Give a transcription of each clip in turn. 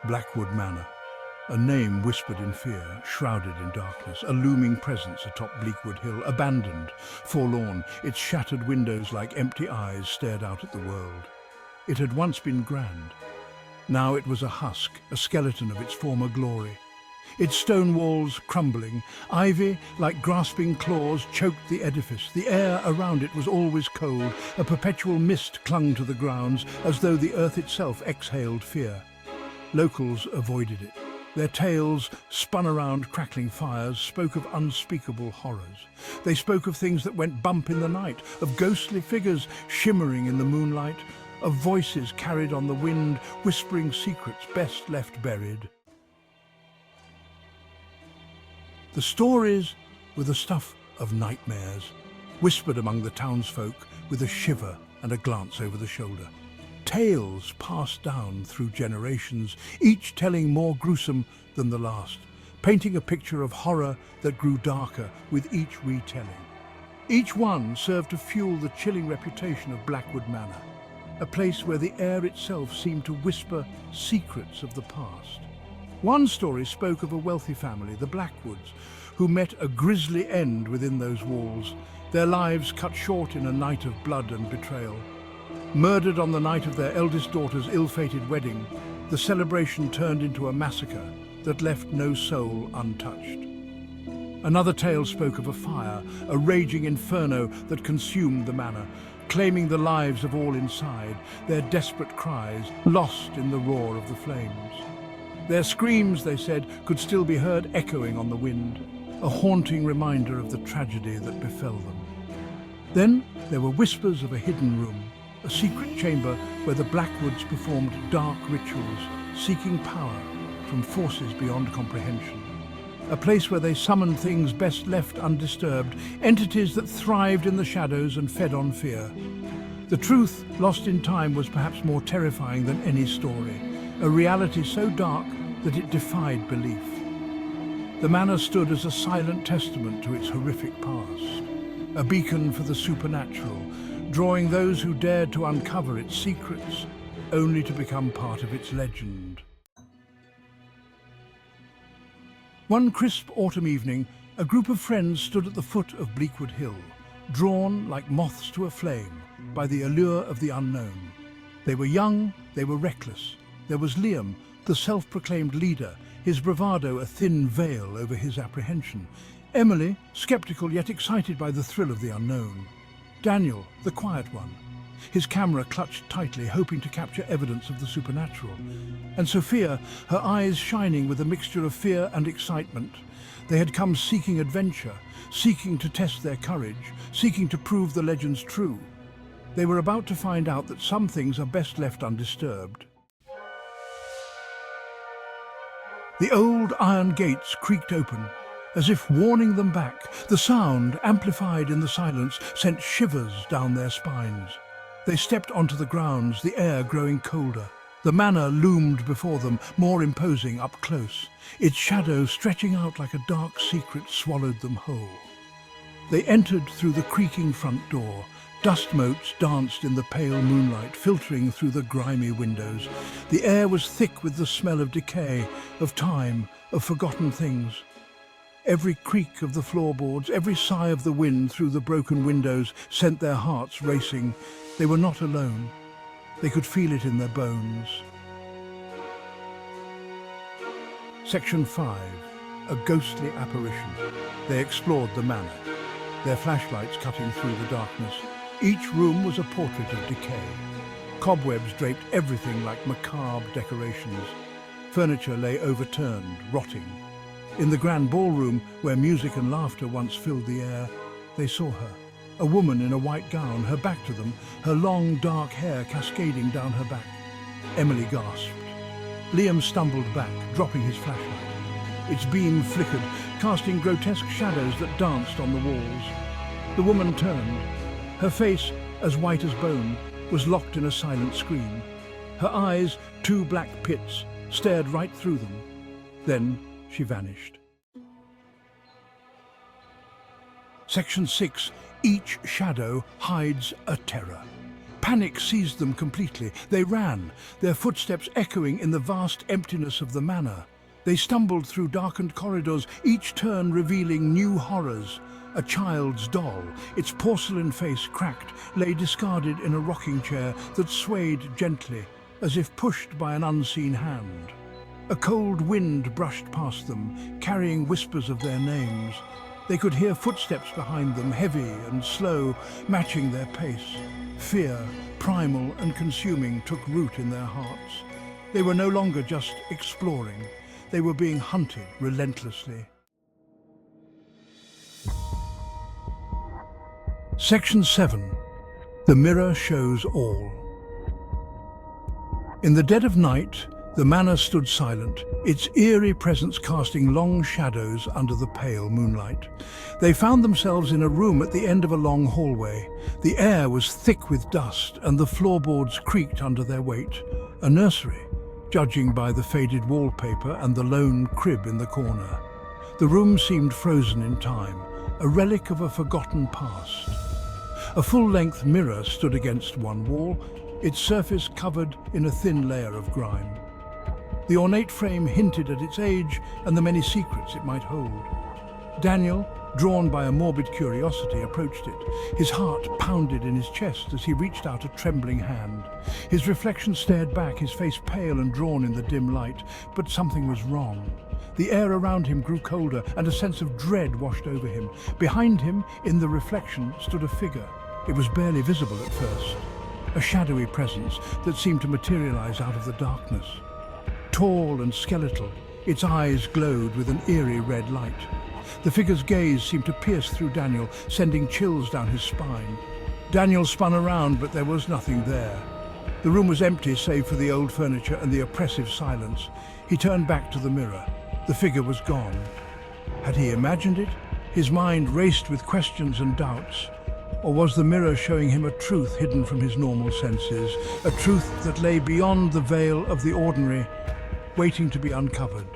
Blackwood Manor, a name whispered in fear, shrouded in darkness, a looming presence atop Bleakwood Hill, abandoned, forlorn, its shattered windows like empty eyes stared out at the world. It had once been grand. Now it was a husk, a skeleton of its former glory. Its stone walls crumbling, ivy, like grasping claws, choked the edifice. The air around it was always cold. A perpetual mist clung to the grounds, as though the earth itself exhaled fear. Locals avoided it. Their tales, spun around crackling fires, spoke of unspeakable horrors. They spoke of things that went bump in the night, of ghostly figures shimmering in the moonlight, of voices carried on the wind, whispering secrets best left buried. The stories were the stuff of nightmares, whispered among the townsfolk with a shiver and a glance over the shoulder. Tales passed down through generations, each telling more gruesome than the last, painting a picture of horror that grew darker with each retelling. Each one served to fuel the chilling reputation of Blackwood Manor, a place where the air itself seemed to whisper secrets of the past. One story spoke of a wealthy family, the Blackwoods, who met a grisly end within those walls, their lives cut short in a night of blood and betrayal. Murdered on the night of their eldest daughter's ill-fated wedding, the celebration turned into a massacre that left no soul untouched. Another tale spoke of a fire, a raging inferno that consumed the manor, claiming the lives of all inside, their desperate cries lost in the roar of the flames. Their screams, they said, could still be heard echoing on the wind, a haunting reminder of the tragedy that befell them. Then there were whispers of a hidden room, a secret chamber where the Blackwoods performed dark rituals, seeking power from forces beyond comprehension. A place where they summoned things best left undisturbed, entities that thrived in the shadows and fed on fear. The truth, lost in time, was perhaps more terrifying than any story, a reality so dark that it defied belief. The manor stood as a silent testament to its horrific past, a beacon for the supernatural, drawing those who dared to uncover its secrets, only to become part of its legend. One crisp autumn evening, a group of friends stood at the foot of Bleakwood Hill, drawn like moths to a flame by the allure of the unknown. They were young, they were reckless. There was Liam, the self-proclaimed leader, his bravado a thin veil over his apprehension. Emily, sceptical yet excited by the thrill of the unknown. Daniel, the quiet one, his camera clutched tightly, hoping to capture evidence of the supernatural. And Sophia, her eyes shining with a mixture of fear and excitement. They had come seeking adventure, seeking to test their courage, seeking to prove the legends true. They were about to find out that some things are best left undisturbed. The old iron gates creaked open, as if warning them back. The sound, amplified in the silence, sent shivers down their spines. They stepped onto the grounds, the air growing colder. The manor loomed before them, more imposing up close. Its shadow, stretching out like a dark secret, swallowed them whole. They entered through the creaking front door. Dust motes danced in the pale moonlight, filtering through the grimy windows. The air was thick with the smell of decay, of time, of forgotten things. Every creak of the floorboards, every sigh of the wind through the broken windows sent their hearts racing. They were not alone. They could feel it in their bones. Section 5. A ghostly apparition. They explored the manor, their flashlights cutting through the darkness. Each room was a portrait of decay. Cobwebs draped everything like macabre decorations. Furniture lay overturned, rotting. In the grand ballroom, where music and laughter once filled the air, they saw her. A woman in a white gown, her back to them, her long dark hair cascading down her back. Emily gasped. Liam stumbled back, dropping his flashlight. Its beam flickered, casting grotesque shadows that danced on the walls. The woman turned. Her face, as white as bone, was locked in a silent scream. Her eyes, two black pits, stared right through them. Then she vanished. Section 6. Each shadow hides a terror. Panic seized them completely. They ran, their footsteps echoing in the vast emptiness of the manor. They stumbled through darkened corridors, each turn revealing new horrors. A child's doll, its porcelain face cracked, lay discarded in a rocking chair that swayed gently, as if pushed by an unseen hand. A cold wind brushed past them, carrying whispers of their names. They could hear footsteps behind them, heavy and slow, matching their pace. Fear, primal and consuming, took root in their hearts. They were no longer just exploring. They were being hunted relentlessly. Section 7. The Mirror Shows All. In the dead of night, the manor stood silent, its eerie presence casting long shadows under the pale moonlight. They found themselves in a room at the end of a long hallway. The air was thick with dust, and the floorboards creaked under their weight. A nursery, judging by the faded wallpaper and the lone crib in the corner. The room seemed frozen in time, a relic of a forgotten past. A full-length mirror stood against one wall, its surface covered in a thin layer of grime. The ornate frame hinted at its age and the many secrets it might hold. Daniel, drawn by a morbid curiosity, approached it. His heart pounded in his chest as he reached out a trembling hand. His reflection stared back, his face pale and drawn in the dim light, but something was wrong. The air around him grew colder, and a sense of dread washed over him. Behind him, in the reflection, stood a figure. It was barely visible at first, a shadowy presence that seemed to materialize out of the darkness. Tall and skeletal, its eyes glowed with an eerie red light. The figure's gaze seemed to pierce through Daniel, sending chills down his spine. Daniel spun around, but there was nothing there. The room was empty save for the old furniture and the oppressive silence. He turned back to the mirror. The figure was gone. Had he imagined it? His mind raced with questions and doubts. Or was the mirror showing him a truth hidden from his normal senses, a truth that lay beyond the veil of the ordinary, waiting to be uncovered?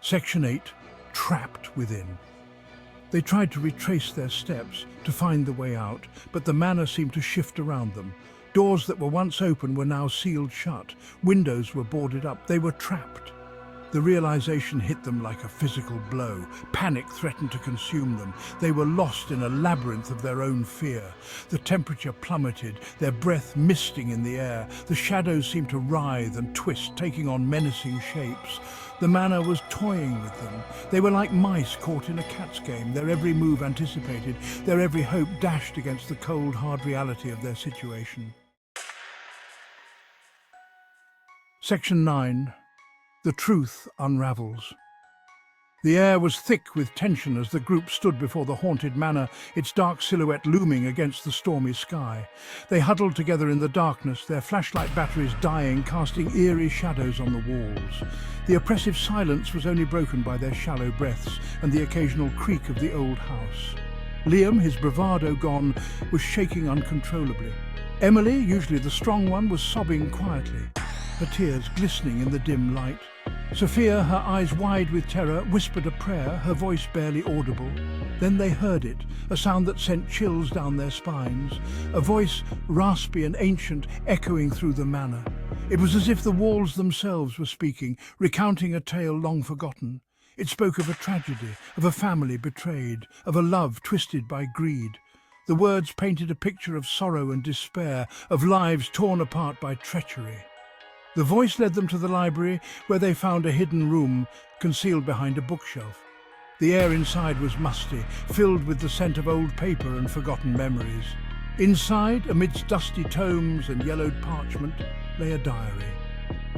Section 8. Trapped Within. They tried to retrace their steps, to find the way out, but the manor seemed to shift around them. Doors that were once open were now sealed shut. Windows were boarded up. They were trapped. The realization hit them like a physical blow. Panic threatened to consume them. They were lost in a labyrinth of their own fear. The temperature plummeted, their breath misting in the air. The shadows seemed to writhe and twist, taking on menacing shapes. The manor was toying with them. They were like mice caught in a cat's game, their every move anticipated, their every hope dashed against the cold, hard reality of their situation. Section 9. The Truth Unravels. The air was thick with tension as the group stood before the haunted manor, its dark silhouette looming against the stormy sky. They huddled together in the darkness, their flashlight batteries dying, casting eerie shadows on the walls. The oppressive silence was only broken by their shallow breaths and the occasional creak of the old house. Liam, his bravado gone, was shaking uncontrollably. Emily, usually the strong one, was sobbing quietly, her tears glistening in the dim light. Sophia, her eyes wide with terror, whispered a prayer, her voice barely audible. Then they heard it, a sound that sent chills down their spines, a voice raspy and ancient, echoing through the manor. It was as if the walls themselves were speaking, recounting a tale long forgotten. It spoke of a tragedy, of a family betrayed, of a love twisted by greed. The words painted a picture of sorrow and despair, of lives torn apart by treachery. The voice led them to the library, where they found a hidden room concealed behind a bookshelf. The air inside was musty, filled with the scent of old paper and forgotten memories. Inside, amidst dusty tomes and yellowed parchment, lay a diary.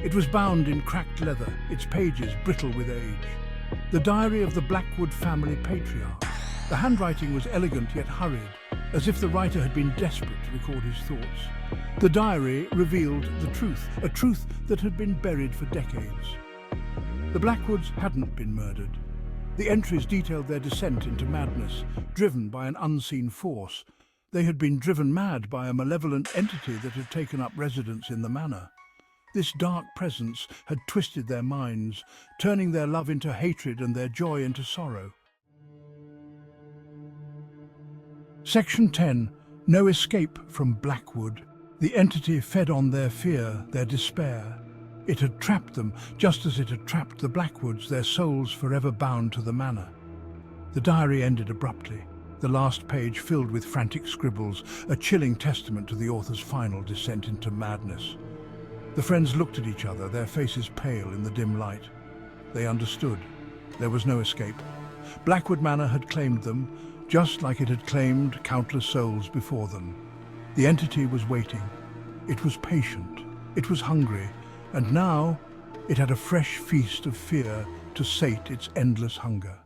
It was bound in cracked leather, its pages brittle with age. The diary of the Blackwood family patriarch. The handwriting was elegant yet hurried, as if the writer had been desperate to record his thoughts. The diary revealed the truth, a truth that had been buried for decades. The Blackwoods hadn't been murdered. The entries detailed their descent into madness, driven by an unseen force. They had been driven mad by a malevolent entity that had taken up residence in the manor. This dark presence had twisted their minds, turning their love into hatred and their joy into sorrow. Section 10. No escape from Blackwood. The entity fed on their fear, their despair. It had trapped them, just as it had trapped the Blackwoods, their souls forever bound to the manor. The diary ended abruptly, the last page filled with frantic scribbles, a chilling testament to the author's final descent into madness. The friends looked at each other, their faces pale in the dim light. They understood. There was no escape. Blackwood Manor had claimed them, just like it had claimed countless souls before them. The entity was waiting. It was patient. It was hungry. And now it had a fresh feast of fear to sate its endless hunger.